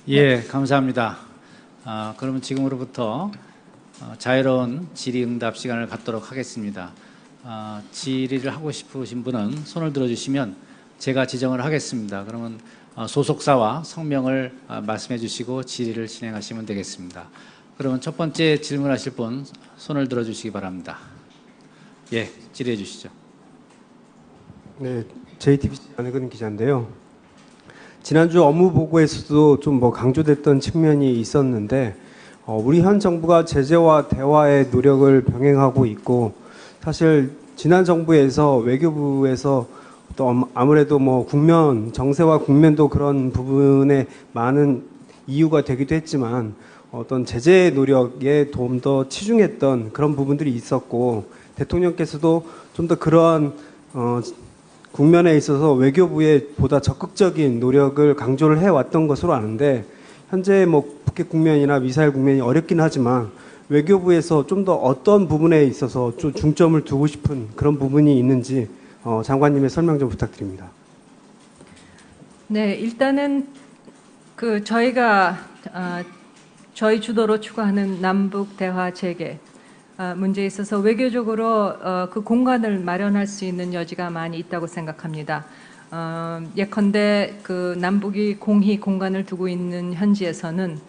예, 감사합니다. 그러면 지금으로부터 자유로운 질의응답 시간을 갖도록 하겠습니다. 질의를 하고 싶으신 분은 손을 들어주시면 제가 지정을 하겠습니다. 그러면 소속사와 성명을 말씀해 주시고 질의를 진행하시면 되겠습니다. 그러면 첫 번째 질문하실 분 손을 들어주시기 바랍니다. 예, 질의해 주시죠. 네, JTBC 안혜근 기자인데요. 지난주 업무 보고에서도 좀 강조됐던 측면이 있었는데 우리 현 정부가 제재와 대화의 노력을 병행하고 있고, 사실 지난 정부에서 외교부에서 또 아무래도 국면 정세와 국면도 그런 부분에 많은 이유가 되기도 했지만 어떤 제재 노력에 좀 더 치중했던 그런 부분들이 있었고, 대통령께서도 좀 더 그러한 국면에 있어서 외교부에 보다 적극적인 노력을 강조를 해왔던 것으로 아는데, 현재 북핵 국면이나 미사일 국면이 어렵긴 하지만 외교부에서 좀 더 어떤 부분에 있어서 좀 중점을 두고 싶은 그런 부분이 있는지 장관님의 설명 좀 부탁드립니다. 네, 일단은 저희 주도로 추구하는 남북 대화 재개 문제에 있어서 외교적으로 그 공간을 마련할 수 있는 여지가 많이 있다고 생각합니다. 예컨대 남북이 공히 공간을 두고 있는 현지에서는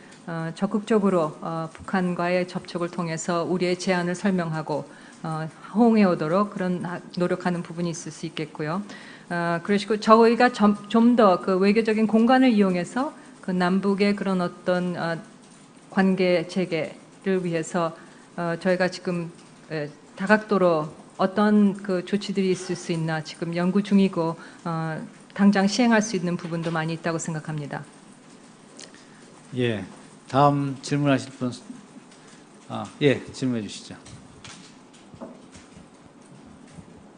적극적으로 북한과의 접촉을 통해서 우리의 제안을 설명하고 호응해 오도록 그런 노력하는 부분이 있을 수 있겠고요. 그러시고 저희가 좀 더 외교적인 공간을 이용해서 남북의 그런 어떤 관계 재개를 위해서 저희가 지금 다각도로 어떤 조치들이 있을 수 있나 지금 연구 중이고 당장 시행할 수 있는 부분도 많이 있다고 생각합니다. 예, 다음 질문하실 분, 예, 질문해 주시죠.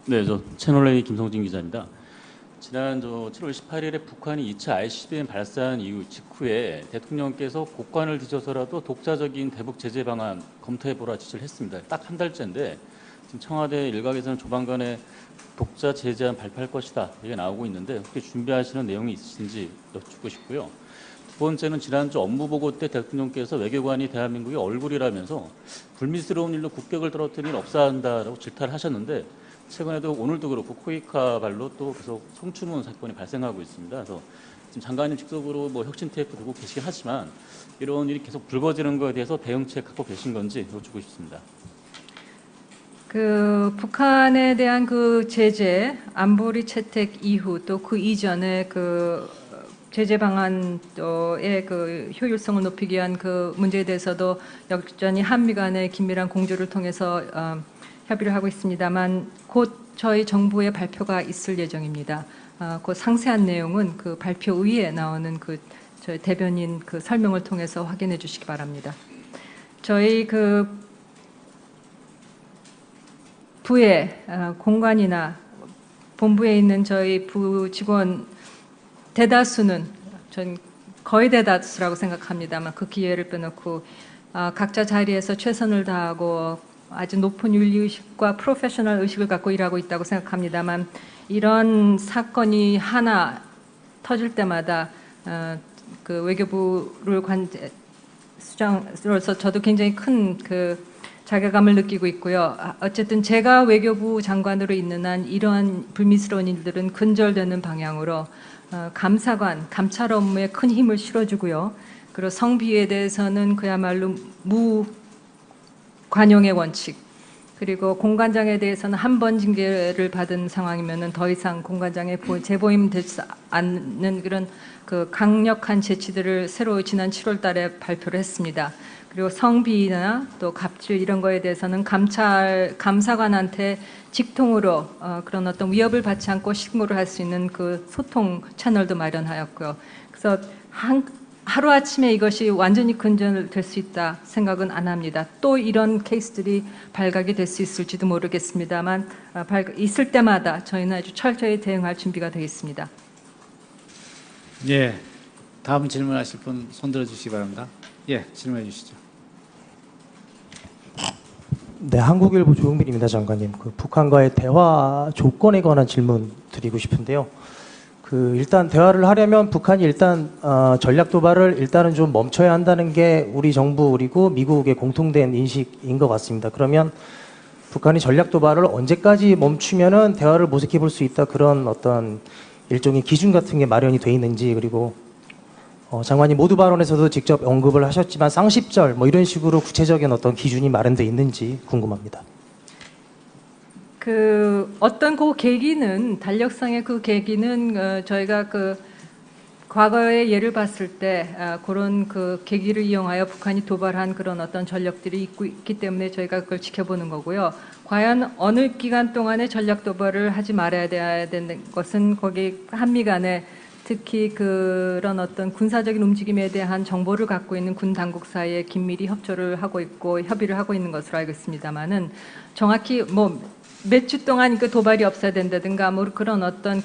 네, 저 채널A 김성진 기자입니다. 지난 7월 18일에 북한이 2차 ICBM 발사한 이후 직후에 대통령께서 국관을 뒤져서라도 독자적인 대북 제재 방안 검토해보라 지시를 했습니다. 딱 한 달째인데 지금 청와대 일각에서는 조만간에 독자 제재안 발표할 것이다 이게 나오고 있는데 혹시 준비하시는 내용이 있으신지 여쭙고 싶고요. 두 번째는 지난주 업무보고 때 대통령께서 외교관이 대한민국의 얼굴이라면서 불미스러운 일로 국격을 떨어뜨린 일 없어야 한다라고 질타를 하셨는데, 최근에도 오늘도 그렇고 코이카 발로 또 계속 성추문 사건이 발생하고 있습니다. 그래서 지금 장관님 직속으로 혁신 테이프 두고 계시긴 하지만 이런 일이 계속 불거지는 것에 대해서 대응책 갖고 계신 건지 여쭙고 싶습니다. 북한에 대한 제재, 안보리 채택 이후 또 그 이전에 제재 방안의 효율성을 높이기 위한 문제에 대해서도 여전히 한미 간의 긴밀한 공조를 통해서 협의를 하고 있습니다만 곧 저희 정부의 발표가 있을 예정입니다. 그 상세한 내용은 발표 위에 나오는 저희 대변인 설명을 통해서 확인해 주시기 바랍니다. 저희 부의 공간이나 본부에 있는 저희 부 직원 대다수는 전 거의 대다수라고 생각합니다만 그 기회를 빼놓고 각자 자리에서 최선을 다하고 아주 높은 윤리의식과 프로페셔널 의식을 갖고 일하고 있다고 생각합니다만, 이런 사건이 하나 터질 때마다 외교부를 수장으로서 저도 굉장히 큰 자괴감을 느끼고 있고요. 어쨌든 제가 외교부 장관으로 있는 한 이러한 불미스러운 일들은 근절되는 방향으로 감사관, 감찰 업무에 큰 힘을 실어주고요. 그리고 성비에 대해서는 그야말로 관용의 원칙, 그리고 공관장에 대해서는 한 번 징계를 받은 상황이면은 더 이상 공관장에 재보임되지 않는 그런 강력한 제치들을 새로 지난 7월 달에 발표를 했습니다. 그리고 성비나 또 갑질 이런 거에 대해서는 감사관한테 직통으로 그런 어떤 위협을 받지 않고 신고를 할 수 있는 소통 채널도 마련하였고요. 그래서 하루아침에 이것이 완전히 근절될 수 있다 생각은 안 합니다. 또 이런 케이스들이 발각이 될 수 있을지도 모르겠습니다만 있을 때마다 저희는 아주 철저히 대응할 준비가 되어 있습니다. 예, 다음 질문하실 분 손 들어주시기 바랍니다. 예, 질문해 주시죠. 네, 한국일보 조용빈입니다, 장관님. 북한과의 대화 조건에 관한 질문 드리고 싶은데요. 일단 대화를 하려면 북한이 일단 전략 도발을 일단은 좀 멈춰야 한다는 게 우리 정부 그리고 미국의 공통된 인식인 것 같습니다. 그러면 북한이 전략 도발을 언제까지 멈추면은 대화를 모색해 볼 수 있다, 그런 어떤 일종의 기준 같은 게 마련이 돼 있는지, 그리고 장관님 모두 발언에서도 직접 언급을 하셨지만 쌍십절 뭐 이런 식으로 구체적인 어떤 기준이 마련돼 있는지 궁금합니다. 어떤 그 계기는, 달력상의 그 계기는 저희가 과거의 예를 봤을 때 그런 그 계기를 이용하여 북한이 도발한 그런 어떤 전력들이 있기 때문에 저희가 그걸 지켜보는 거고요. 과연 어느 기간 동안에 전략 도발을 하지 말아야 되는 것은 거기 한미 간에 특히 그런 어떤 군사적인 움직임에 대한 정보를 갖고 있는 군 당국 사이에 긴밀히 협조를 하고 있고 협의를 하고 있는 것으로 알고 있습니다만은 정확히 몇 주 동안 그 도발이 없어야 된다든가 그런 어떤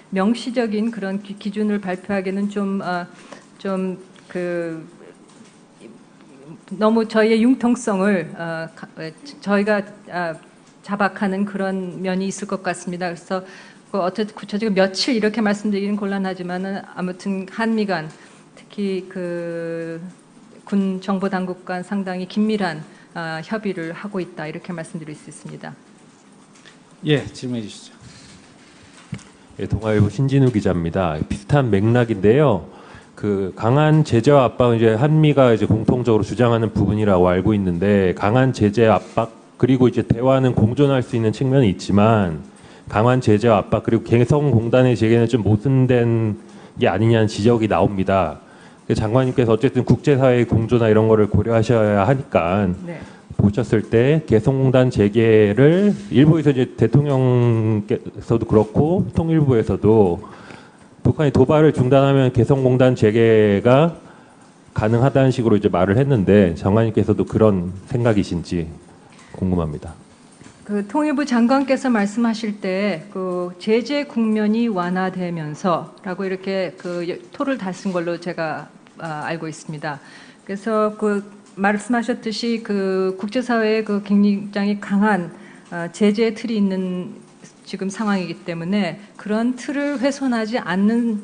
명시적인 그런 기준을 발표하기는 너무 저희의 융통성을 저희가 자박하는 그런 면이 있을 것 같습니다. 그래서 어쨌든 구체적으로 며칠 이렇게 말씀드리기는 곤란하지만은 아무튼 한미 간 특히 군 정보 당국 간 상당히 긴밀한 협의를 하고 있다, 이렇게 말씀드릴 수 있습니다. 예, 질문해 주시죠. 예, 동아일보 신진우 기자입니다. 비슷한 맥락인데요. 강한 제재와 압박은 이제 한미가 이제 공통적으로 주장하는 부분이라고 알고 있는데, 강한 제재 압박 그리고 이제 대화는 공존할 수 있는 측면이 있지만, 강한 제재와 압박 그리고 개성공단의 제기는 좀 모순된 게 아니냐는 지적이 나옵니다. 장관님께서 어쨌든 국제사회의 공조나 이런 거를 고려하셔야 하니까, 네. 보셨을 때 개성공단 재개를 일부에서 이제 대통령께서도 그렇고 통일부에서도 북한이 도발을 중단하면 개성공단 재개가 가능하다는 식으로 이제 말을 했는데, 장관님께서도 그런 생각이신지 궁금합니다. 통일부 장관께서 말씀하실 때 제재 국면이 완화되면서라고 이렇게 토를 다쓴 걸로 제가 알고 있습니다. 그래서 말씀하셨듯이 국제사회에 굉장히 강한 제재 틀이 있는 지금 상황이기 때문에 그런 틀을 훼손하지 않는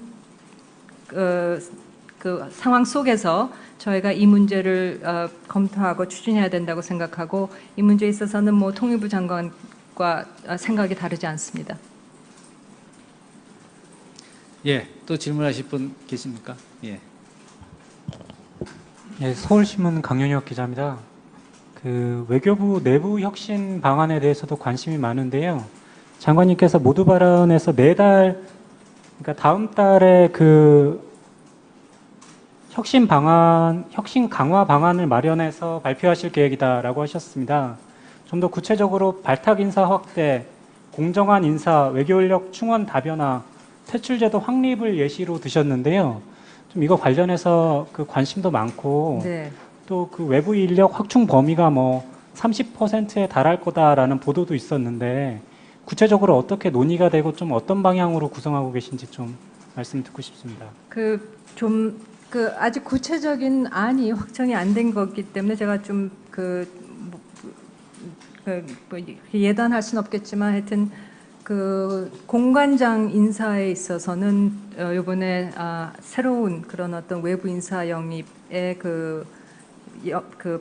상황 속에서 저희가 이 문제를 검토하고 추진해야 된다고 생각하고, 이 문제에 있어서는 통일부 장관과 생각이 다르지 않습니다. 예, 또 질문하실 분 계십니까? 예. 예, 서울신문 강윤혁 기자입니다. 외교부 내부 혁신 방안에 대해서도 관심이 많은데요. 장관님께서 모두 발언에서 매달, 그러니까 다음 달에 혁신 강화 방안을 마련해서 발표하실 계획이다라고 하셨습니다. 좀 더 구체적으로 발탁 인사 확대, 공정한 인사, 외교인력 충원 다변화, 퇴출제도 확립을 예시로 드셨는데요. 좀 이거 관련해서 관심도 많고, 네. 또 외부 인력 확충 범위가 30%에 달할 거다라는 보도도 있었는데, 구체적으로 어떻게 논의가 되고 좀 어떤 방향으로 구성하고 계신지 좀 말씀 듣고 싶습니다. 아직 구체적인 안이 확정이 안 된 거기 때문에 제가 좀 예단할 수는 없겠지만, 하여튼 공관장 인사에 있어서는 이번에 새로운 그런 어떤 외부 인사 영입의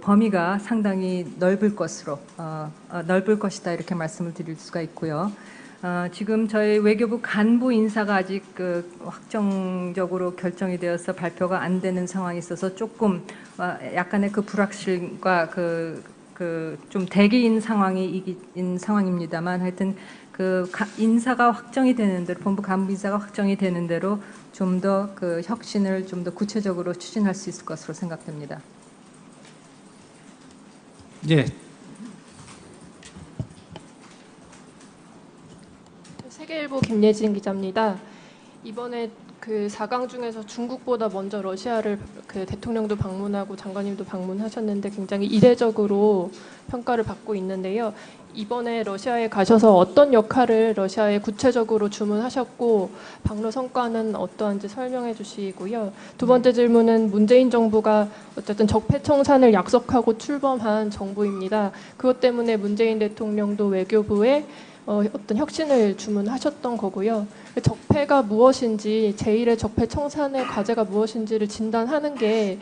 범위가 상당히 넓을 것이다, 이렇게 말씀을 드릴 수가 있고요. 지금 저희 외교부 간부 인사가 아직 확정적으로 결정이 되어서 발표가 안 되는 상황이 있어서 조금 약간의 불확실과 좀 대기인 상황입니다만, 하여튼 인사가 확정이 되는 대로, 본부 간부 인사가 확정이 되는 대로 좀 더 혁신을 좀 더 구체적으로 추진할 수 있을 것으로 생각됩니다. 예. 세계일보 김예진 기자입니다. 이번에 4강 중에서 중국보다 먼저 러시아를 대통령도 방문하고 장관님도 방문하셨는데 굉장히 이례적으로 평가를 받고 있는데요. 이번에 러시아에 가셔서 어떤 역할을 러시아에 구체적으로 주문하셨고 방로 성과는 어떠한지 설명해 주시고요. 두 번째 질문은 문재인 정부가 어쨌든 적폐청산을 약속하고 출범한 정부입니다. 그것 때문에 문재인 대통령도 외교부에 어떤 혁신을 주문하셨던 거고요. 적폐가 무엇인지 제1의 적폐 청산의 과제가 무엇인지를 진단하는 게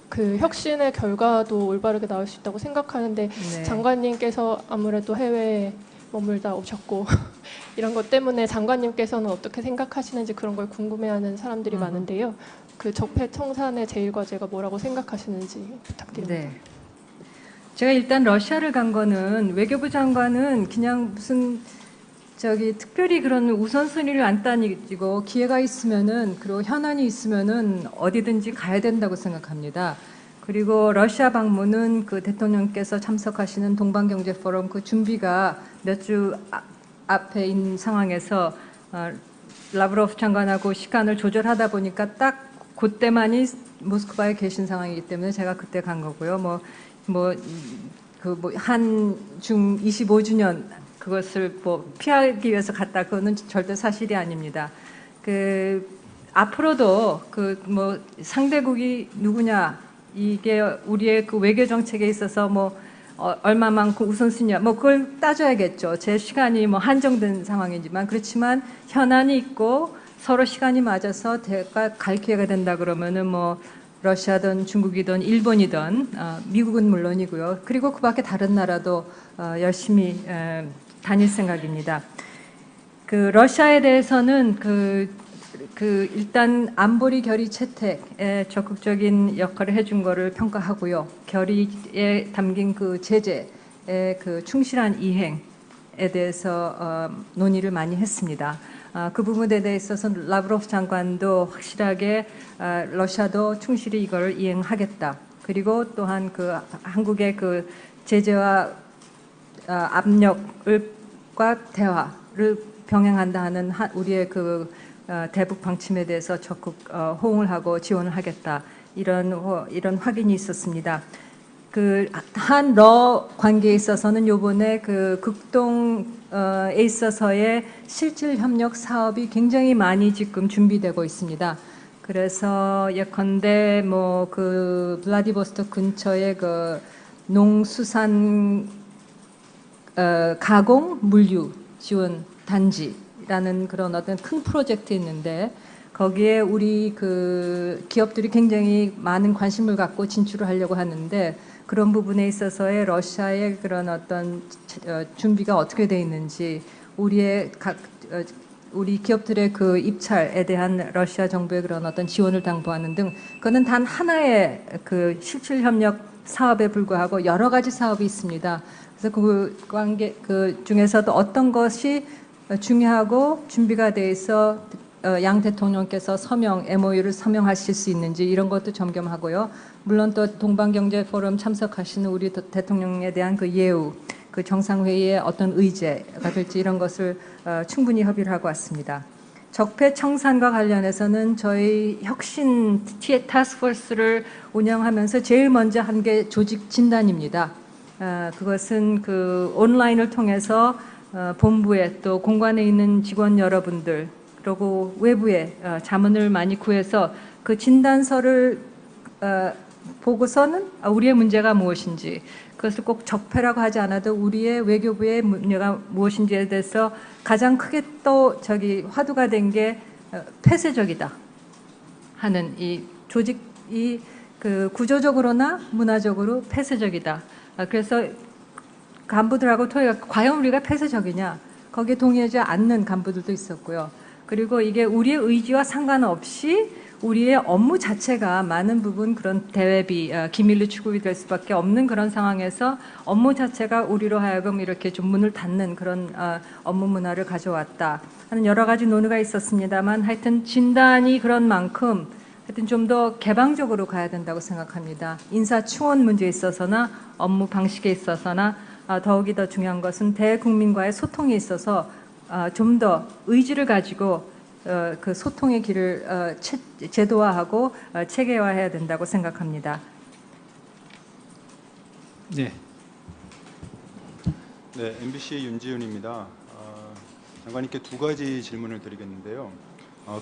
그 혁신의 결과도 올바르게 나올 수 있다고 생각하는데 네. 장관님께서 아무래도 해외에 머물다 오셨고 이런 것 때문에 장관님께서는 어떻게 생각하시는지 그런 걸 궁금해하는 사람들이 많은데요. 그 적폐 청산의 제1과제가 뭐라고 생각하시는지 부탁드립니다. 네. 제가 일단 러시아를 간 거는 외교부 장관은 그냥 무슨 특별히 그런 우선순위를 안 따지고 기회가 있으면은 그리고 현안이 있으면은 어디든지 가야 된다고 생각합니다. 그리고 러시아 방문은 그 대통령께서 참석하시는 동방경제 포럼 그 준비가 몇 주 앞에 있는 상황에서 라브로프 장관하고 시간을 조절하다 보니까 딱 그때만이 모스크바에 계신 상황이기 때문에 제가 그때 간 거고요. 한중 25주년 그것을 피하기 위해서 갔다 그거는 절대 사실이 아닙니다. 앞으로도 상대국이 누구냐 이게 우리의 그 외교 정책에 있어서 얼마만큼 우선순위야 그걸 따져야겠죠. 제 시간이 한정된 상황이지만 그렇지만 현안이 있고 서로 시간이 맞아서 갈 기회가 된다 그러면은 러시아든 중국이든 일본이든 미국은 물론이고요. 그리고 그밖에 다른 나라도 열심히 다닐 생각입니다. 러시아에 대해서는 일단 안보리 결의 채택에 적극적인 역할을 해준 거를 평가하고요. 결의에 담긴 그 제재의 그 충실한 이행에 대해서 논의를 많이 했습니다. 그 부분에 대해서는 라브로프 장관도 확실하게 러시아도 충실히 이걸 이행하겠다. 그리고 또한 한국의 그 제재와 압력과 대화를 병행한다 하는 우리의 대북 방침에 대해서 적극 호응을 하고 지원을 하겠다. 이런 확인이 있었습니다. 한러 관계에 있어서는 요번에 극동에 있어서의 실질 협력 사업이 굉장히 많이 지금 준비되고 있습니다. 그래서 예컨대 블라디보스토크 근처에 농수산 가공 물류 지원 단지라는 그런 어떤 큰 프로젝트 있는데 거기에 우리 기업들이 굉장히 많은 관심을 갖고 진출을 하려고 하는데 그런 부분에 있어서의 러시아의 그런 어떤 준비가 어떻게 돼 있는지 우리 기업들의 입찰에 대한 러시아 정부의 그런 어떤 지원을 당부하는 등 그거는 단 하나의 실질 협력 사업에 불과하고 여러 가지 사업이 있습니다. 그래서 그 중에서도 어떤 것이 중요하고 준비가 돼 있어 양 대통령께서 MOU를 서명하실 수 있는지 이런 것도 점검하고요. 물론 또 동방경제 포럼 참석하시는 우리 대통령에 대한 예우, 정상회의의 어떤 의제가 될지 이런 것을 충분히 협의를 하고 왔습니다. 적폐 청산과 관련해서는 저희 혁신 타스크포스를 운영하면서 제일 먼저 한 게 조직 진단입니다. 그것은 온라인을 통해서 본부에 또 공관에 있는 직원 여러분들 그리고 외부에 자문을 많이 구해서 그 진단서를 보고서는 우리의 문제가 무엇인지 그것을 꼭 적폐라고 하지 않아도 우리의 외교부의 문제가 무엇인지에 대해서 가장 크게 또 화두가 된 게 폐쇄적이다 하는 이 조직이 구조적으로나 문화적으로 폐쇄적이다. 그래서 간부들하고 토의가 과연 우리가 폐쇄적이냐 거기에 동의하지 않는 간부들도 있었고요. 그리고 이게 우리의 의지와 상관없이 우리의 업무 자체가 많은 부분 그런 대외비, 기밀로 추구이 될 수밖에 없는 그런 상황에서 업무 자체가 우리로 하여금 이렇게 좀 문을 닫는 그런 업무 문화를 가져왔다 하는 여러 가지 논의가 있었습니다만 하여튼 진단이 그런 만큼 하여튼 좀 더 개방적으로 가야 된다고 생각합니다. 인사충원 문제에 있어서나 업무 방식에 있어서나 더욱이 더 중요한 것은 대국민과의 소통에 있어서 좀 더 의지를 가지고 그 소통의 길을 제도화하고 체계화해야 된다고 생각합니다. 네. 네, MBC 윤지훈입니다. 장관님께 두 가지 질문을 드리겠는데요.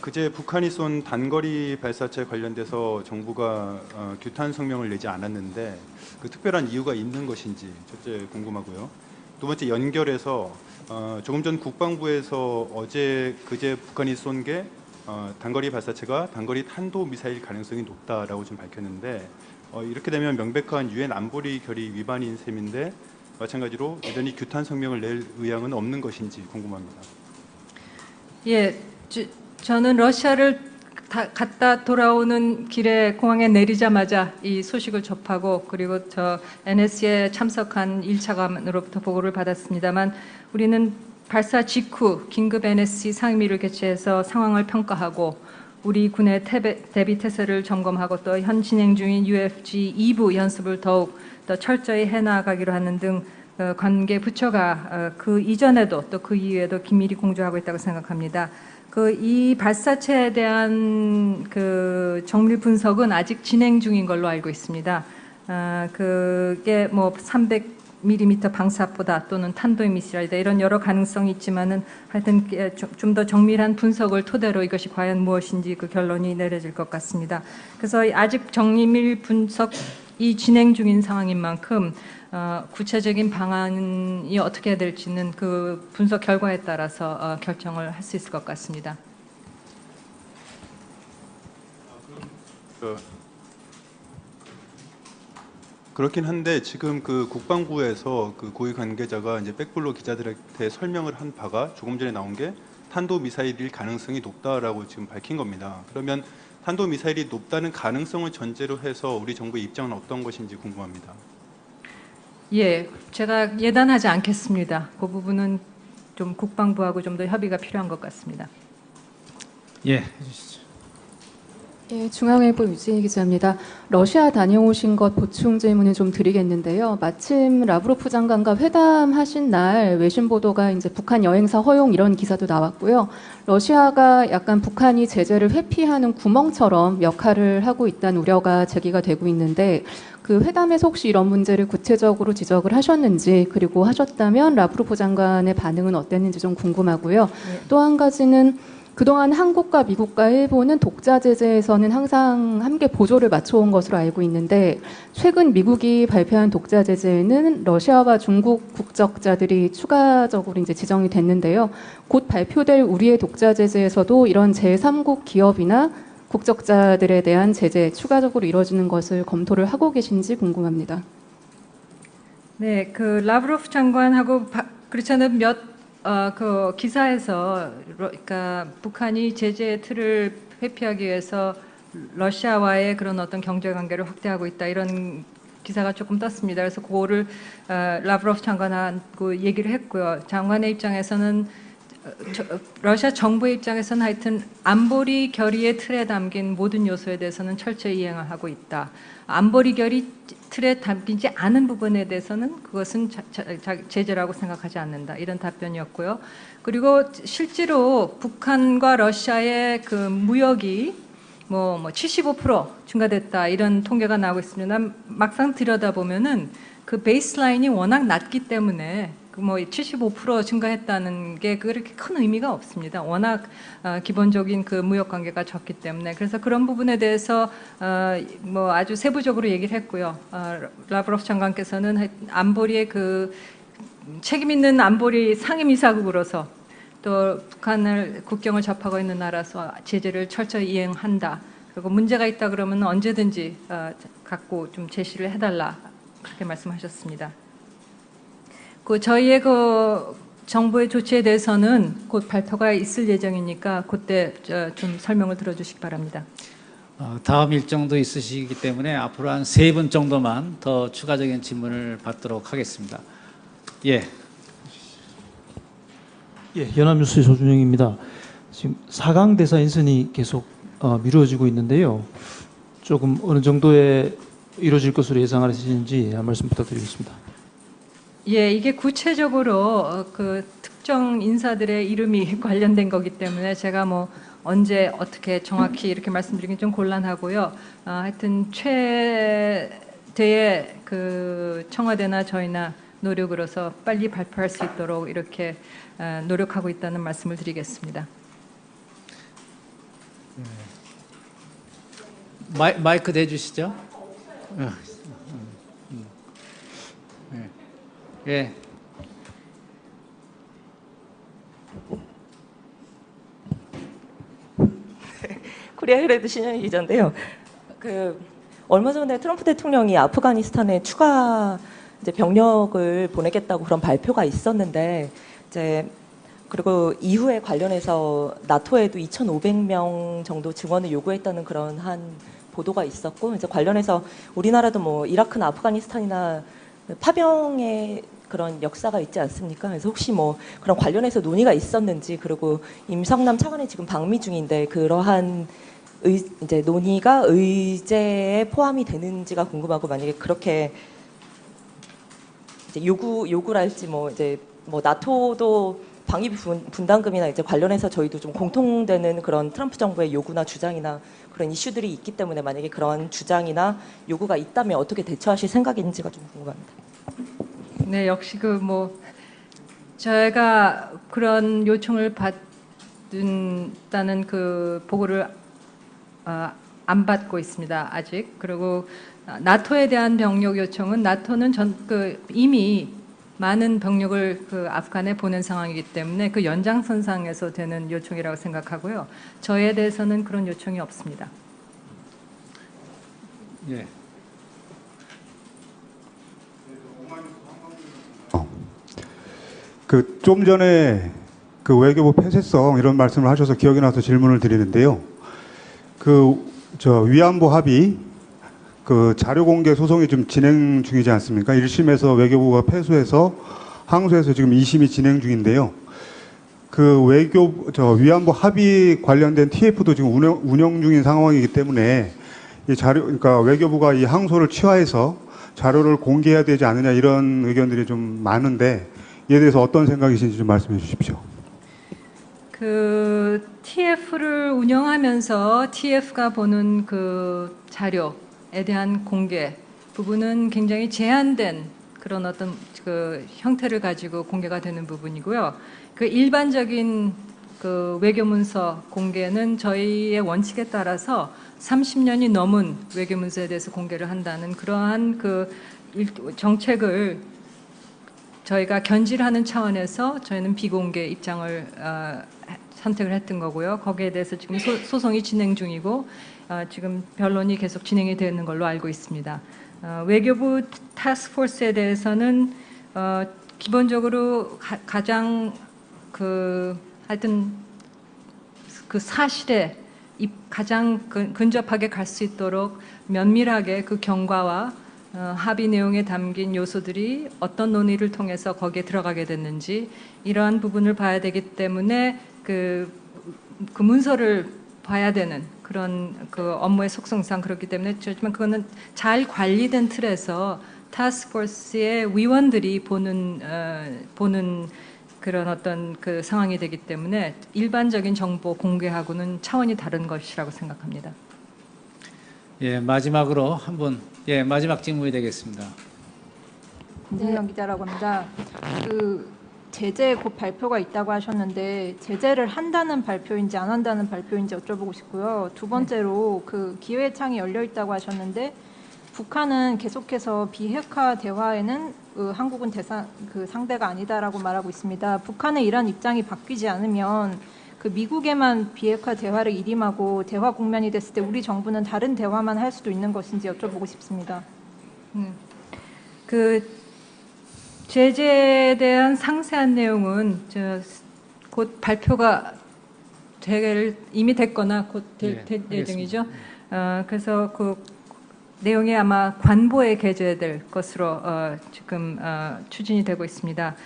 그제 북한이 쏜 단거리 발사체 관련돼서 정부가 규탄 성명을 내지 않았는데 그 특별한 이유가 있는 것인지 첫째 궁금하고요. 두 번째 연결해서 조금 전 국방부에서 어제 그제 북한이 쏜 게 단거리 발사체가 단거리 탄도 미사일 가능성이 높다라고 좀 밝혔는데 이렇게 되면 명백한 유엔 안보리 결의 위반인 셈인데 마찬가지로 여전히 규탄 성명을 낼 의향은 없는 것인지 궁금합니다. 예, 저는 러시아를 갔다 돌아오는 길에 공항에 내리자마자 이 소식을 접하고 그리고 저 NSC에 참석한 1차관으로부터 보고를 받았습니다만 우리는 발사 직후 긴급 NSC 상임위를 개최해서 상황을 평가하고 우리 군의 대비 태세를 점검하고 또 현 진행 중인 UFG 2부 연습을 더욱 더 철저히 해나가기로 하는 등 관계 부처가 그 이전에도 또 그 이후에도 긴밀히 공조하고 있다고 생각합니다. 이 발사체에 대한 그 정밀 분석은 아직 진행 중인 걸로 알고 있습니다. 그게 뭐 300mm 방사포다 또는 탄도의 미사일이다 이런 여러 가능성이 있지만은 하여튼 좀 더 정밀한 분석을 토대로 이것이 과연 무엇인지 그 결론이 내려질 것 같습니다. 그래서 아직 정밀 분석이 진행 중인 상황인 만큼 구체적인 방안이 어떻게 될지는 그 분석 결과에 따라서 결정을 할 수 있을 것 같습니다. 그렇긴 한데 지금 그 국방부에서 그 고위 관계자가 이제 백블로 기자들한테 설명을 한 바가 조금 전에 나온 게 탄도 미사일일 가능성이 높다라고 지금 밝힌 겁니다. 그러면 탄도 미사일이 높다는 가능성을 전제로 해서 우리 정부의 입장은 어떤 것인지 궁금합니다. 예, 제가 예단하지 않겠습니다. 그 부분은 좀 국방부하고 좀 더 협의가 필요한 것 같습니다. 예, 해주시죠. 예, 중앙일보 유진희 기자입니다. 러시아 다녀오신 것 보충 질문을 좀 드리겠는데요. 마침 라브로프 장관과 회담하신 날 외신 보도가 이제 북한 여행사 허용 이런 기사도 나왔고요. 러시아가 약간 북한이 제재를 회피하는 구멍처럼 역할을 하고 있다는 우려가 제기가 되고 있는데 그 회담에서 혹시 이런 문제를 구체적으로 지적을 하셨는지 그리고 하셨다면 라브로프 장관의 반응은 어땠는지 좀 궁금하고요. 네. 또 한 가지는 그동안 한국과 미국과 일본은 독자 제재에서는 항상 함께 보조를 맞춰온 것으로 알고 있는데 최근 미국이 발표한 독자 제재에는 러시아와 중국 국적자들이 추가적으로 이제 지정이 됐는데요. 곧 발표될 우리의 독자 제재에서도 이런 제3국 기업이나 국적자들에 대한 제재 추가적으로 이루어지는 것을 검토를 하고 계신지 궁금합니다. 네, 그 라브로프 장관하고 그렇잖아요. 그 기사에서 그러니까 북한이 제재 틀을 회피하기 위해서 러시아와의 그런 어떤 경제 관계를 확대하고 있다 이런 기사가 조금 떴습니다. 그래서 그거를 라브로프 장관하고 얘기를 했고요. 장관의 입장에서는 러시아 정부의 입장에서는 하여튼 안보리 결의의 틀에 담긴 모든 요소에 대해서는 철저히 이행을 하고 있다. 안보리 결의 틀에 담기지 않은 부분에 대해서는 그것은 제재라고 생각하지 않는다. 이런 답변이었고요. 그리고 실제로 북한과 러시아의 그 무역이 뭐 75% 증가됐다 이런 통계가 나오고 있습니다. 막상 들여다보면은 그 베이스라인이 워낙 낮기 때문에 뭐 75% 증가했다는 게 그렇게 큰 의미가 없습니다. 워낙 기본적인 그 무역 관계가 적기 때문에 그래서 그런 부분에 대해서 뭐 아주 세부적으로 얘기를 했고요. 라브로프 장관께서는 안보리의 그 책임 있는 안보리 상임이사국으로서 또 북한을 국경을 접하고 있는 나라서 제재를 철저히 이행한다. 그리고 문제가 있다 그러면 언제든지 갖고 좀 제시를 해달라 그렇게 말씀하셨습니다. 그 저희의 그 정부의 조치에 대해서는 곧 발표가 있을 예정이니까 그때 좀 설명을 들어주시기 바랍니다. 다음 일정도 있으시기 때문에 앞으로 한 3분 정도만 더 추가적인 질문을 받도록 하겠습니다. 예. 예, 연합뉴스의 조준영입니다. 지금 4강 대사 인선이 계속 미루어지고 있는데요. 조금 어느 정도에 이루어질 것으로 예상하시는지 한 말씀 부탁드리겠습니다. 예, 이게 구체적으로 그 특정 인사들의 이름이 관련된 거기 때문에 제가 뭐 언제 어떻게 정확히 이렇게 말씀드리긴 좀 곤란하고요. 하여튼 최대의 그 청와대나 저희나 노력으로서 빨리 발표할 수 있도록 이렇게 노력하고 있다는 말씀을 드리겠습니다. 마이크 대주시죠. 예. 코리아 헤레드 신현희 기자인데요. 얼마 전에 트럼프 대통령이 아프가니스탄에 추가 이제 병력을 보내겠다고 그런 발표가 있었는데 이제 그리고 이후에 관련해서 나토에도 2,500명 정도 증원을 요구했다는 그런 한 보도가 있었고 이제 관련해서 우리나라도 뭐 이라크나 아프가니스탄이나 파병의 그런 역사가 있지 않습니까? 그래서 혹시 뭐 그런 관련해서 논의가 있었는지 그리고 임성남 차관이 지금 방미 중인데 그러한 이제 논의가 의제에 포함이 되는지가 궁금하고 만약에 그렇게 이제 요구랄지 뭐 이제 뭐 나토도 방위비 분담금이나 이제 관련해서 저희도 좀 공통되는 그런 트럼프 정부의 요구나 주장이나 그런 이슈들이 있기 때문에 만약에 그런 주장이나 요구가 있다면 어떻게 대처하실 생각인지가 좀 궁금합니다. 네, 역시 저희가 그런 요청을 받는다는 그 보고를 안 받고 있습니다. 아직. 그리고 나토에 대한 병력 요청은 나토는 이미 많은 병력을 아프간에 보낸 상황이기 때문에 그 연장선상에서 되는 요청이라고 생각하고요. 저희에 대해서는 그런 요청이 없습니다. 예. 좀 전에 외교부 폐쇄성 이런 말씀을 하셔서 기억이 나서 질문을 드리는데요. 위안부 합의 자료 공개 소송이 좀 진행 중이지 않습니까? 1심에서 외교부가 패소해서 항소해서 지금 2심이 진행 중인데요. 위안부 합의 관련된 TF도 지금 운영 중인 상황이기 때문에 그러니까 외교부가 이 항소를 취하해서 자료를 공개해야 되지 않느냐 이런 의견들이 좀 많은데 이에 대해서 어떤 생각이신지 좀 말씀해 주십시오. TF를 운영하면서 TF가 보는 자료에 대한 공개 부분은 굉장히 제한된 그런 어떤 형태를 가지고 공개가 되는 부분이고요. 일반적인 외교문서 공개는 저희의 원칙에 따라서 30년이 넘은 외교문서에 대해서 공개를 한다는 그러한 정책을 저희가 견지하는 차원에서 저희는 비공개 입장을 선택을 했던 거고요. 거기에 대해서 지금 소송이 진행 중이고 지금 변론이 계속 진행이 되는 걸로 알고 있습니다. 외교부 타스크포스에 대해서는 기본적으로 가장 하여튼 사실에 가장 근접하게 갈 수 있도록 면밀하게 경과와 합의 내용에 담긴 요소들이 어떤 논의를 통해서 거기에 들어가게 됐는지 이러한 부분을 봐야 되기 때문에 그 문서를 봐야 되는 그런 업무의 속성상 그렇기 때문에 하지만 그거는 잘 관리된 틀에서 타스크포스의 위원들이 보는 그런 어떤 상황이 되기 때문에 일반적인 정보 공개하고는 차원이 다른 것이라고 생각합니다. 예, 마지막으로 마지막 질문이 되겠습니다. 김진영 기자라고 합니다. 제재 곧 발표가 있다고 하셨는데 제재를 한다는 발표인지 안 한다는 발표인지 여쭤보고 싶고요. 두 번째로 기회창이 열려 있다고 하셨는데 북한은 계속해서 비핵화 대화에는 한국은 상대가 아니다라고 말하고 있습니다. 북한의 이런 입장이 바뀌지 않으면 미국에만 비핵화 대화를 일임하고 대화 국면이 됐을 때 우리 정부는 다른 대화만 할 수도 있는 것인지 여쭤보고 싶습니다. 제재에 대한 상세한 내용은 곧 발표가 이미 됐거나 곧 될 예정이죠. 그래서 내용이 아마 관보에 게재될 것으로 지금 추진이 되고 있습니다.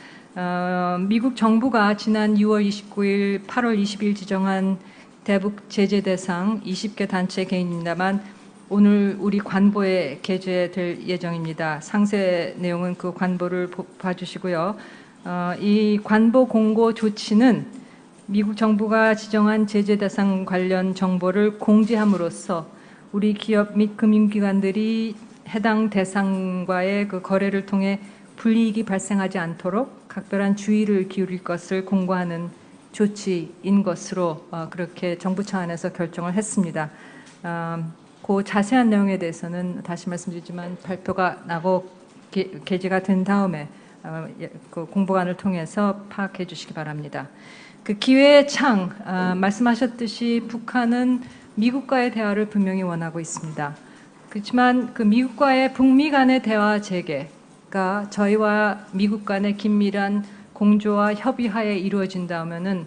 미국 정부가 지난 6월 29일, 8월 20일 지정한 대북 제재 대상 20개 단체 개인입니다만 오늘 우리 관보에 게재될 예정입니다. 상세 내용은 관보를 봐주시고요. 이 관보 공고 조치는 미국 정부가 지정한 제재 대상 관련 정보를 공지함으로써 우리 기업 및 금융기관들이 해당 대상과의 거래를 통해 불이익이 발생하지 않도록 각별한 주의를 기울일 것을 공고하는 조치인 것으로 그렇게 정부 차원에서 결정을 했습니다. 그 자세한 내용에 대해서는 다시 말씀드리지만 발표가 나고 게재가 된 다음에 공보관을 통해서 파악해 주시기 바랍니다. 그 기회의 창, 말씀하셨듯이 북한은 미국과의 대화를 분명히 원하고 있습니다. 그렇지만 그 미국과의 북미 간의 대화 재개가 저희와 미국 간의 긴밀한 공조와 협의하에 이루어진다면은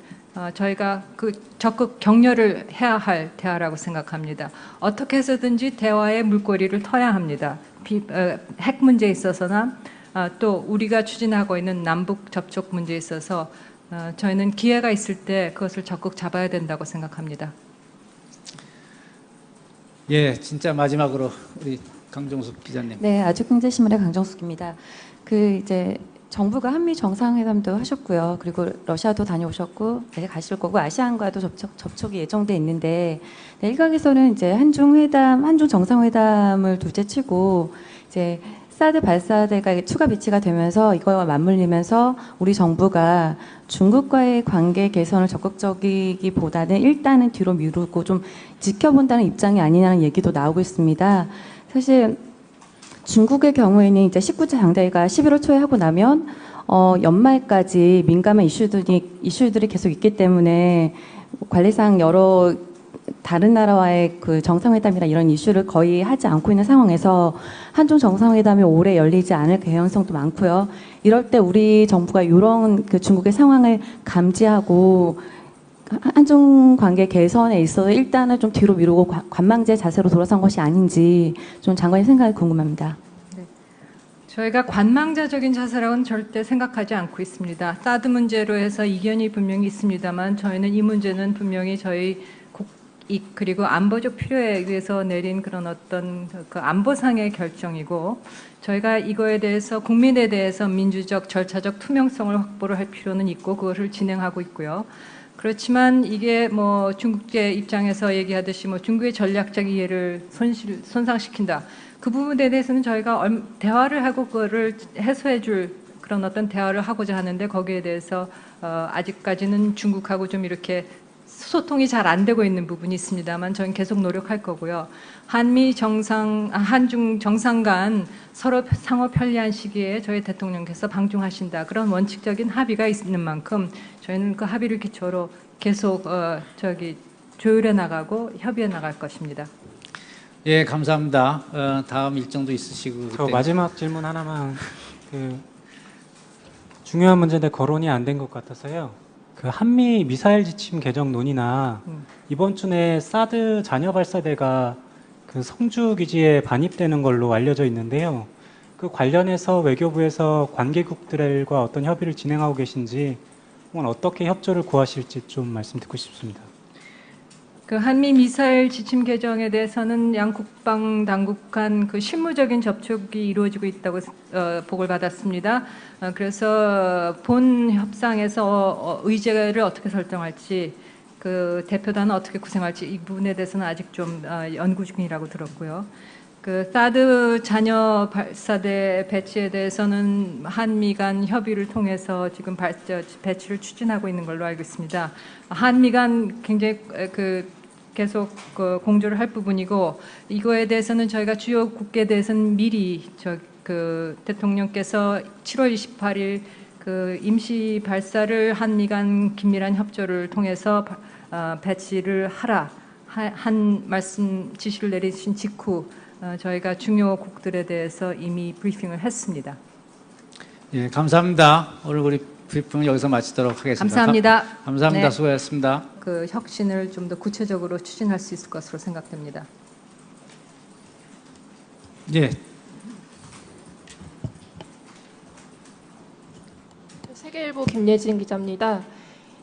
저희가 그 적극 격려를 해야 할 대화라고 생각합니다. 어떻게 해서든지 대화의 물꼬리를 터야 합니다. 핵 문제에 있어서나 또 우리가 추진하고 있는 남북 접촉 문제에 있어서 저희는 기회가 있을 때 그것을 적극 잡아야 된다고 생각합니다. 예, 진짜 마지막으로 우리 강정숙 기자님. 네, 아주경제신문의 강정숙입니다. 이제 정부가 한미 정상회담도 하셨고요. 그리고 러시아도 다녀오셨고, 네, 가실 거고 아시안과도 접촉이 예정돼 있는데, 네, 일각에서는 이제 한중 정상회담을 둘째치고 이제 사드 발사대가 추가 배치가 되면서 이거와 맞물리면서 우리 정부가 중국과의 관계 개선을 적극적이기보다는 일단은 뒤로 미루고 좀 지켜본다는 입장이 아니냐는 얘기도 나오고 있습니다. 사실 중국의 경우에는 이제 19차 장대회가 11월 초에 하고 나면 연말까지 민감한 이슈들이 계속 있기 때문에 관례상 여러 다른 나라와의 그 정상회담이나 이런 이슈를 거의 하지 않고 있는 상황에서 한중 정상회담이 올해 열리지 않을 개연성도 많고요. 이럴 때 우리 정부가 이런 그 중국의 상황을 감지하고 한중 관계 개선에 있어서 일단은 좀 뒤로 미루고 관망제 자세로 돌아선 것이 아닌지 좀 장관님 생각이 궁금합니다. 네. 저희가 관망자적인 자세라고는 절대 생각하지 않고 있습니다. 사드 문제로 해서 이견이 분명히 있습니다만 저희는 이 문제는 분명히 저희 국익 그리고 안보적 필요에 의해서 내린 그런 어떤 그 안보상의 결정이고 저희가 이거에 대해서 국민에 대해서 민주적 절차적 투명성을 확보를 할 필요는 있고 그것을 진행하고 있고요. 그렇지만 이게 뭐 중국의 입장에서 얘기하듯이 뭐 중국의 전략적 이해를 손상시킨다. 그 부분에 대해서는 저희가 대화를 하고 그거를 해소해줄 그런 어떤 대화를 하고자 하는데 거기에 대해서 아직까지는 중국하고 좀 이렇게 소통이 잘 안 되고 있는 부분이 있습니다만 저는 계속 노력할 거고요. 한중 정상 간 서로 상호 편리한 시기에 저희 대통령께서 방중하신다. 그런 원칙적인 합의가 있는 만큼 저희는 그 합의를 기초로 계속 조율해 나가고 협의해 나갈 것입니다. 예, 감사합니다. 다음 일정도 있으시고. 저 마지막 질문 하나만 중요한 문제인데 거론이 안 된 것 같아서요. 그 한미 미사일 지침 개정 논의나 이번 주 내에 사드 잔여 발사대가 그 성주 기지에 반입되는 걸로 알려져 있는데요. 그 관련해서 외교부에서 관계국들과 어떤 협의를 진행하고 계신지 혹은 어떻게 협조를 구하실지 좀 말씀 듣고 싶습니다. 그 한미 미사일 지침 개정에 대해서는 양국방 당국 간 그 실무적인 접촉이 이루어지고 있다고 보고를 받았습니다. 그래서 본 협상에서 의제를 어떻게 설정할지 그 대표단은 어떻게 구성할지 이 부분에 대해서는 아직 좀 연구 중이라고 들었고요. 그 사드 잔여 발사대 배치에 대해서는 한미 간 협의를 통해서 지금 배치를 추진하고 있는 걸로 알고 있습니다. 한미 간 굉장히 계속 공조를 할 부분이고 이거에 대해서는 저희가 주요 국계에 대해서는 미리 대통령께서 7월 28일 그 임시 발사를 한미 간 긴밀한 협조를 통해서 배치를 하라 한 말씀 지시를 내리신 직후 저희가 중요 국들에 대해서 이미 브리핑을 했습니다. 예, 감사합니다. 오늘 우리 브리핑을 여기서 마치도록 하겠습니다. 감사합니다. 감사합니다. 네. 수고하셨습니다. 그 혁신을 좀 더 구체적으로 추진할 수 있을 것으로 생각됩니다. 예. 세계일보 김예진 기자입니다.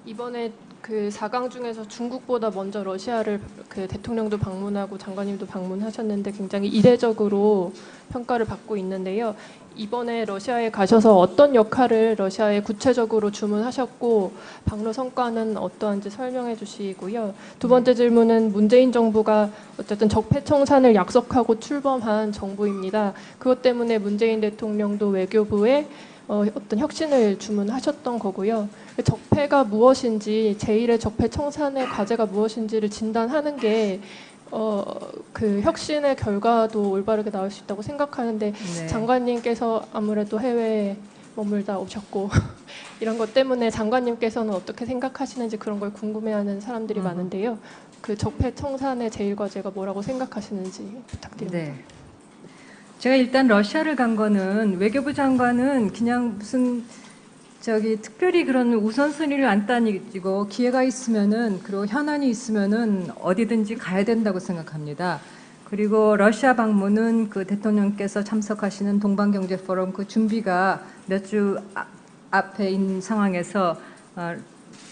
이번에 그 4강 중에서 중국보다 먼저 러시아를 그 대통령도 방문하고 장관님도 방문하셨는데 굉장히 이례적으로 평가를 받고 있는데요. 이번에 러시아에 가셔서 어떤 역할을 러시아에 구체적으로 주문하셨고 방로 성과는 어떠한지 설명해 주시고요. 두 번째 질문은 문재인 정부가 어쨌든 적폐 청산을 약속하고 출범한 정부입니다. 그것 때문에 문재인 대통령도 외교부에 어떤 혁신을 주문하셨던 거고요. 적폐가 무엇인지 제1의 적폐 청산의 과제가 무엇인지를 진단하는 게 그 혁신의 결과도 올바르게 나올 수 있다고 생각하는데 네. 장관님께서 아무래도 해외 머물다 오셨고 이런 것 때문에 장관님께서는 어떻게 생각하시는지 그런 걸 궁금해하는 사람들이 많은데요. 그 적폐청산의 제일 과제가 뭐라고 생각하시는지 부탁드립니다. 네. 제가 일단 러시아를 간 거는 외교부 장관은 그냥 무슨 특별히 그런 우선순위를 안 따지고 기회가 있으면은 그리고 현안이 있으면은 어디든지 가야 된다고 생각합니다. 그리고 러시아 방문은 그 대통령께서 참석하시는 동방경제 포럼 그 준비가 몇 주 앞에 있는 상황에서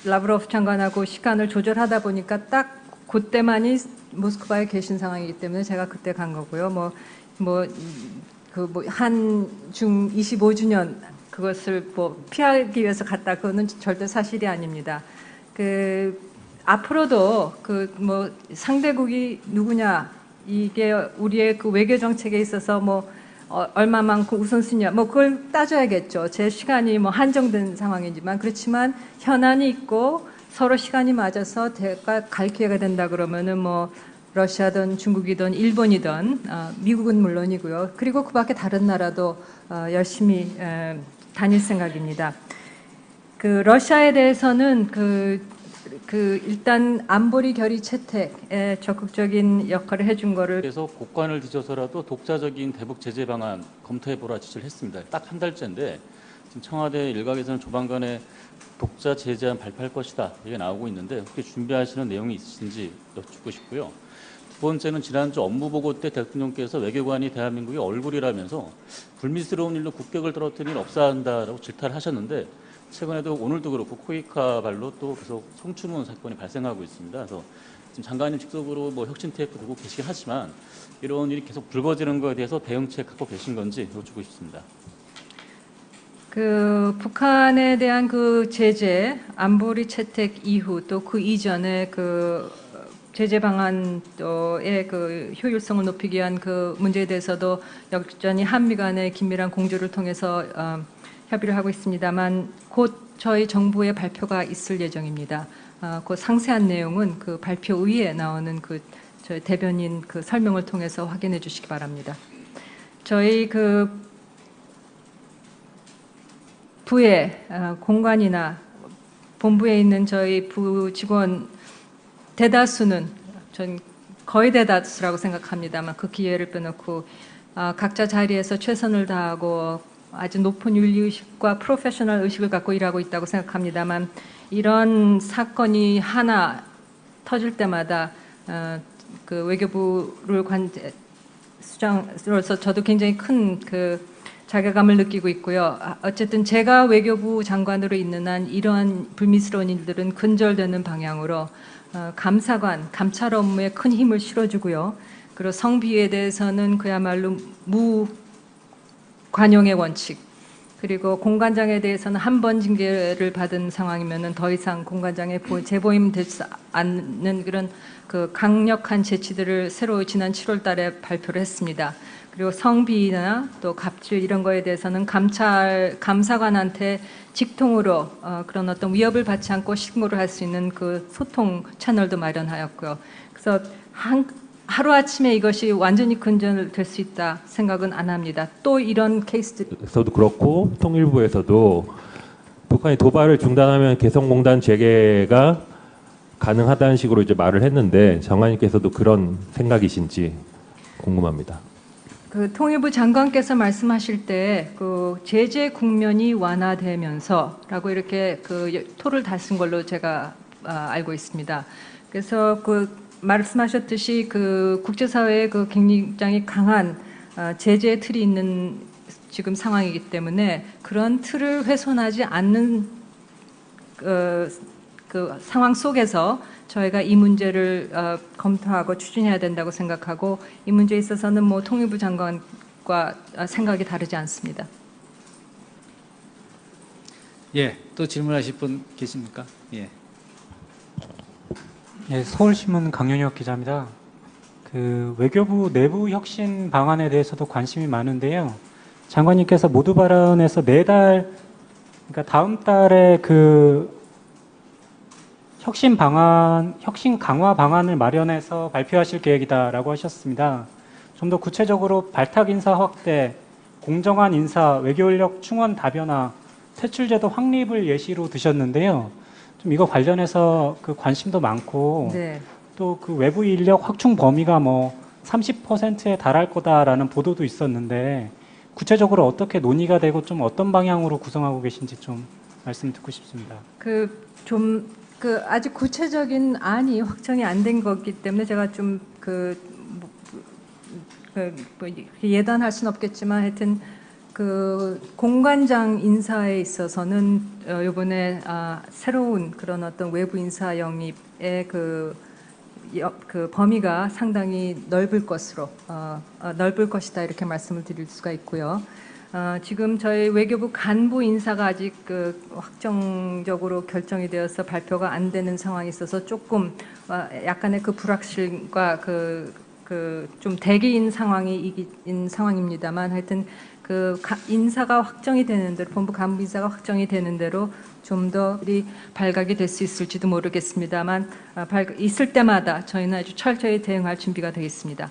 라브로프 장관하고 시간을 조절하다 보니까 딱 그때만이 모스크바에 계신 상황이기 때문에 제가 그때 간 거고요. 한중 25주년 그것을 피하기 위해서 갔다 그거는 절대 사실이 아닙니다. 앞으로도 상대국이 누구냐 이게 우리의 그 외교 정책에 있어서 얼마만큼 우선순위야 그걸 따져야겠죠. 제 시간이 한정된 상황이지만 그렇지만 현안이 있고 서로 시간이 맞아서 갈 기회가 된다 그러면은 러시아든 중국이든 일본이든 미국은 물론이고요. 그리고 그밖에 다른 나라도 열심히 다닐 생각입니다. 러시아에 대해서는 일단 안보리 결의 채택에 적극적인 역할을 해준 거를 그래서 국관을 뒤져서라도 독자적인 대북 제재 방안 검토해보라 지시를 했습니다. 딱 한 달째인데 지금 청와대 일각에서는 조만간에 독자 제재안 발표할 것이다 이게 나오고 있는데 혹시 준비하시는 내용이 있으신지 여쭙고 싶고요. 두 번째는 지난주 업무보고 때 대통령께서 외교관이 대한민국의 얼굴이라면서 불미스러운 일로 국격을 떨어뜨린 일 없어야 한다라고 질타를 하셨는데 최근에도 오늘도 그렇고 코이카 발로 또 계속 성추문 사건이 발생하고 있습니다. 그래서 지금 장관님 직속으로 혁신 TF 두고 계시긴 하지만 이런 일이 계속 불거지는 것에 대해서 대응책 갖고 계신 건지 여쭙고 싶습니다. 북한에 대한 제재, 안보리 채택 이후 또 그 이전에 제재 방안의 효율성을 높이기 위한 문제에 대해서도 여전히 한미 간의 긴밀한 공조를 통해서 협의를 하고 있습니다만 곧 저희 정부의 발표가 있을 예정입니다. 그 상세한 내용은 발표 위에 나오는 저희 대변인 설명을 통해서 확인해 주시기 바랍니다. 저희 부의 공관이나 본부에 있는 저희 부 직원 대다수는 전 거의 대다수라고 생각합니다만 그 기회를 빼놓고 각자 자리에서 최선을 다하고 아주 높은 윤리의식과 프로페셔널 의식을 갖고 일하고 있다고 생각합니다만 이런 사건이 하나 터질 때마다 외교부를 수장으로서 저도 굉장히 큰 자괴감을 느끼고 있고요. 어쨌든 제가 외교부 장관으로 있는 한 이러한 불미스러운 일들은 근절되는 방향으로 감사관, 감찰 업무에 큰 힘을 실어주고요. 그리고 성비에 대해서는 그야말로 무관용의 원칙, 그리고 공관장에 대해서는 한 번 징계를 받은 상황이면은 더 이상 공관장에 재보임되지 않는 그런 강력한 제치들을 새로 지난 7월 달에 발표를 했습니다. 그리고 성비나 또 갑질 이런 거에 대해서는 감사관한테 직통으로 그런 어떤 위협을 받지 않고 신고를 할 수 있는 소통 채널도 마련하였고요. 그래서 하루아침에 이것이 완전히 근절될 수 있다 생각은 안 합니다. 또 이런 케이스들에서도 그렇고 통일부에서도 북한이 도발을 중단하면 개성공단 재개가 가능하다는 식으로 이제 말을 했는데 장관님께서도 그런 생각이신지 궁금합니다. 통일부 장관께서 말씀하실 때 제재 국면이 완화되면서라고 이렇게 토를 다쓴 걸로 제가 알고 있습니다. 그래서 말씀하셨듯이 국제사회의 굉장히 강한 제재 틀이 있는 지금 상황이기 때문에 그런 틀을 훼손하지 않는 상황 속에서 저희가 이 문제를 검토하고 추진해야 된다고 생각하고 이 문제에 있어서는 통일부 장관과 생각이 다르지 않습니다. 예, 또 질문하실 분 계십니까? 예. 네, 서울신문 강윤혁 기자입니다. 외교부 내부 혁신 방안에 대해서도 관심이 많은데요. 장관님께서 모두 발언에서 내달, 그러니까 다음 달에 혁신 강화 방안을 마련해서 발표하실 계획이다라고 하셨습니다. 좀 더 구체적으로 발탁 인사 확대, 공정한 인사, 외교인력 충원 다변화, 퇴출제도 확립을 예시로 드셨는데요. 좀 이거 관련해서 그 관심도 많고 네. 또 그 외부 인력 확충 범위가 뭐 30%에 달할 거다라는 보도도 있었는데 구체적으로 어떻게 논의가 되고 좀 어떤 방향으로 구성하고 계신지 좀 말씀 듣고 싶습니다. 아직 구체적인 안이 확정이 안 된 거기 때문에 제가 좀 예단할 수는 없겠지만 하여튼 그 공관장 인사에 있어서는 이번에 새로운 그런 어떤 외부 인사 영입의 그 범위가 상당히 넓을 것이다 이렇게 말씀을 드릴 수가 있고요. 지금 저희 외교부 간부 인사가 아직 확정적으로 결정이 되어서 발표가 안 되는 상황이 있어서 조금 약간의 그 불확실과 좀 대기인 상황입니다만 하여튼 인사가 확정이 되는 대로 본부 간부 인사가 확정이 되는 대로 좀 더 발각이 될 수 있을지도 모르겠습니다만 있을 때마다 저희는 아주 철저히 대응할 준비가 되겠습니다.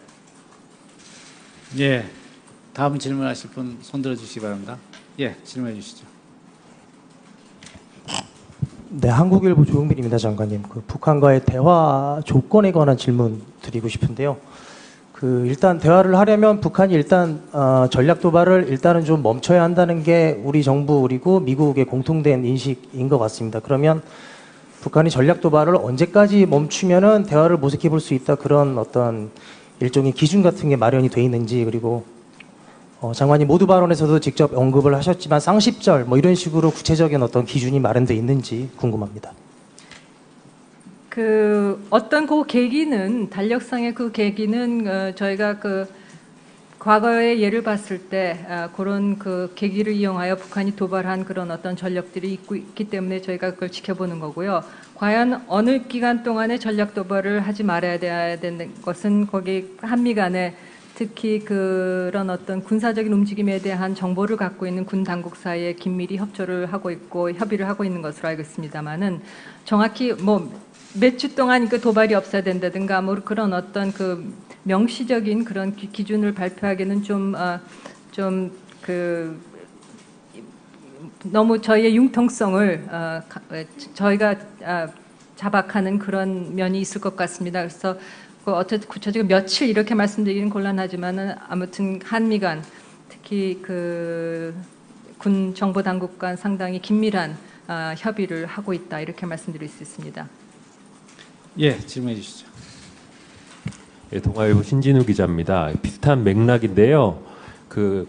예, 다음 질문하실 분 손 들어주시기 바랍니다. 예, 질문해 주시죠. 네, 한국일보 조용빈입니다, 장관님. 북한과의 대화 조건에 관한 질문 드리고 싶은데요. 일단 대화를 하려면 북한이 일단 전략 도발을 일단은 좀 멈춰야 한다는 게 우리 정부 그리고 미국의 공통된 인식인 것 같습니다. 그러면 북한이 전략 도발을 언제까지 멈추면은 대화를 모색해 볼 수 있다, 그런 어떤 일종의 기준 같은 게 마련이 돼 있는지, 그리고 장관님 모두 발언에서도 직접 언급을 하셨지만 쌍십절 뭐 이런 식으로 구체적인 어떤 기준이 마련돼 있는지 궁금합니다. 어떤 계기는 달력상의 계기는 저희가 과거의 예를 봤을 때 그런 계기를 이용하여 북한이 도발한 그런 어떤 전력들이 있기 때문에 저희가 그걸 지켜보는 거고요. 과연 어느 기간 동안에 전략 도발을 하지 말아야 되는 것은 거기 한미 간에 특히 그런 어떤 군사적인 움직임에 대한 정보를 갖고 있는 군 당국 사이에 긴밀히 협조를 하고 있고 협의를 하고 있는 것으로 알고 있습니다만은 정확히 몇 주 동안 도발이 없어야 된다든가 그런 어떤 명시적인 그런 기준을 발표하기는 너무 저희의 융통성을 저희가 자박하는 그런 면이 있을 것 같습니다. 그래서 어쨌든 구체적으로 며칠 이렇게 말씀드리기는 곤란하지만은 아무튼 한미 간 특히 군 정보 당국 간 상당히 긴밀한 협의를 하고 있다 이렇게 말씀드릴 수 있습니다. 예, 질문해 주시죠. 예, 동아일보 신진우 기자입니다. 비슷한 맥락인데요.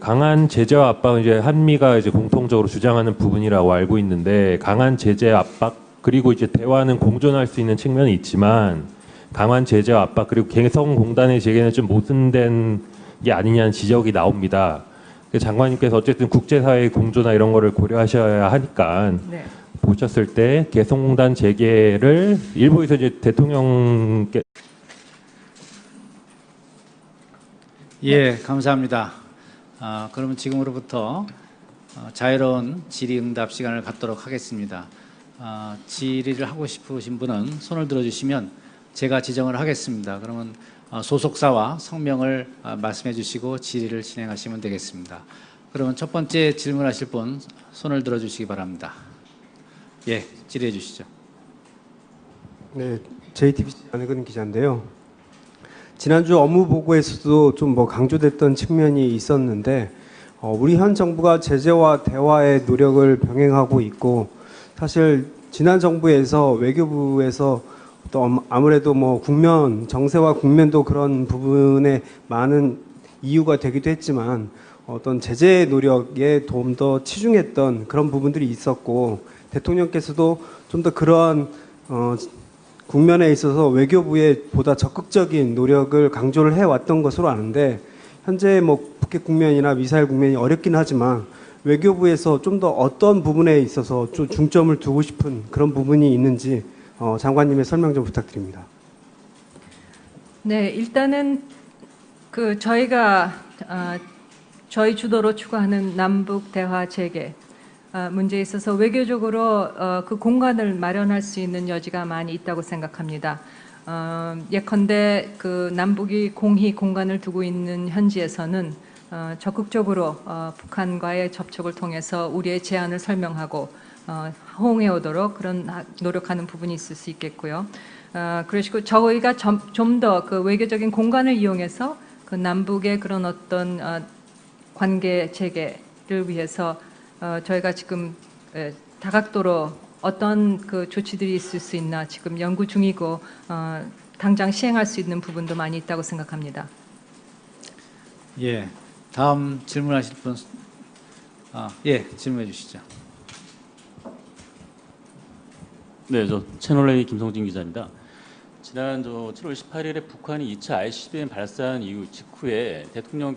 강한 제재와 압박은 이제 한미가 이제 공통적으로 주장하는 부분이라고 알고 있는데, 강한 제재 압박 그리고 이제 대화는 공존할 수 있는 측면이 있지만, 강한 제재와 압박 그리고 개성공단의 제기는 좀 모순된 게 아니냐는 지적이 나옵니다. 장관님께서 어쨌든 국제사회의 공조나 이런 거를 고려하셔야 하니까 네. 보셨을 때 개성공단 재개를 일부에서 이제 대통령께 예, 감사합니다. 그러면 지금으로부터 자유로운 질의응답 시간을 갖도록 하겠습니다. 질의를 하고 싶으신 분은 손을 들어주시면 제가 지정을 하겠습니다. 그러면 소속사와 성명을 말씀해 주시고 질의를 진행하시면 되겠습니다. 그러면 첫 번째 질문하실 분 손을 들어주시기 바랍니다. 예, 질의해 주시죠. 네, JTBC 안혜근 기자인데요. 지난주 업무 보고에서도 좀 강조됐던 측면이 있었는데, 우리 현 정부가 제재와 대화의 노력을 병행하고 있고, 사실 지난 정부에서 외교부에서 또 아무래도 국면 정세와 국면도 그런 부분에 많은 이유가 되기도 했지만 어떤 제재 노력에 좀 더 치중했던 그런 부분들이 있었고, 대통령께서도 좀 더 그러한 국면에 있어서 외교부에 보다 적극적인 노력을 강조를 해왔던 것으로 아는데, 현재 북핵 국면이나 미사일 국면이 어렵긴 하지만 외교부에서 좀 더 어떤 부분에 있어서 좀 중점을 두고 싶은 그런 부분이 있는지 장관님의 설명 좀 부탁드립니다. 네, 일단은 저희가 저희 주도로 추구하는 남북 대화 재개 문제에 있어서 외교적으로 그 공간을 마련할 수 있는 여지가 많이 있다고 생각합니다. 예컨대 남북이 공히 공간을 두고 있는 현지에서는 적극적으로 북한과의 접촉을 통해서 우리의 제안을 설명하고 호응해 오도록 그런 노력하는 부분이 있을 수 있겠고요. 그러시고 저희가 좀 더 그 외교적인 공간을 이용해서 그 남북의 그런 어떤 관계 재개를 위해서 저희가 지금 다각도로 어떤 그 조치들이 있을 수 있나 지금 연구 중이고 당장 시행할 수 있는 부분도 많이 있다고 생각합니다. 예, 다음 질문하실 분, 예, 질문해 주시죠. 네, 저 채널A 김성진 기자입니다. 지난 7월 18일에 북한이 2차 ICBM 발사한 이후 직후에 대통령